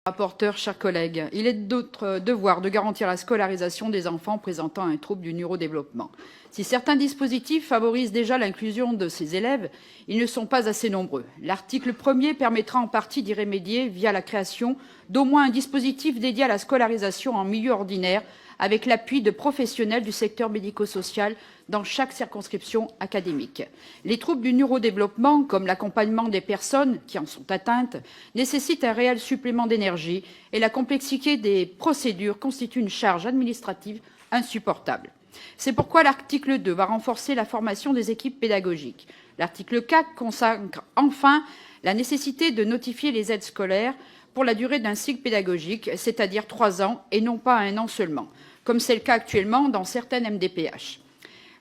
Rapporteur, chers collègues, il est de notre devoir de garantir la scolarisation des enfants présentant un trouble du neurodéveloppement. Si certains dispositifs favorisent déjà l'inclusion de ces élèves, ils ne sont pas assez nombreux. L'article 1er permettra en partie d'y remédier via la création d'au moins un dispositif dédié à la scolarisation en milieu ordinaire avec l'appui de professionnels du secteur médico-social dans chaque circonscription académique. Les troubles du neurodéveloppement, comme l'accompagnement des personnes qui en sont atteintes, nécessitent un réel supplément d'énergie et la complexité des procédures constitue une charge administrative insupportable. C'est pourquoi l'article 2 va renforcer la formation des équipes pédagogiques. L'article 4 consacre enfin la nécessité de notifier les aides scolaires pour la durée d'un cycle pédagogique, c'est-à-dire 3 ans et non pas 1 an seulement, comme c'est le cas actuellement dans certaines MDPH.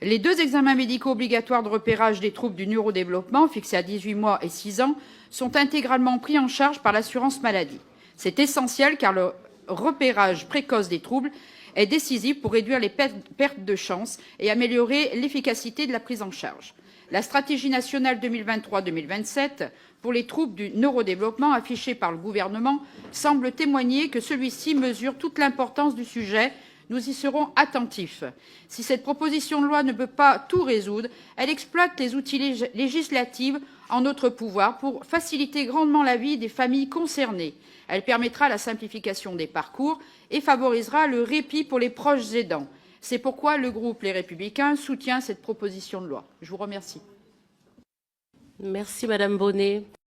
Les 2 examens médicaux obligatoires de repérage des troubles du neurodéveloppement, fixés à 18 mois et 6 ans, sont intégralement pris en charge par l'assurance maladie. C'est essentiel car le repérage précoce des troubles est décisif pour réduire les pertes de chance et améliorer l'efficacité de la prise en charge. La stratégie nationale 2023-2027 pour les troubles du neurodéveloppement affichée par le gouvernement semble témoigner que celui-ci mesure toute l'importance du sujet. Nous y serons attentifs. Si cette proposition de loi ne peut pas tout résoudre, elle exploite les outils législatifs en notre pouvoir pour faciliter grandement la vie des familles concernées. Elle permettra la simplification des parcours et favorisera le répit pour les proches aidants. C'est pourquoi le groupe Les Républicains soutient cette proposition de loi. Je vous remercie. Merci Madame Bonnet.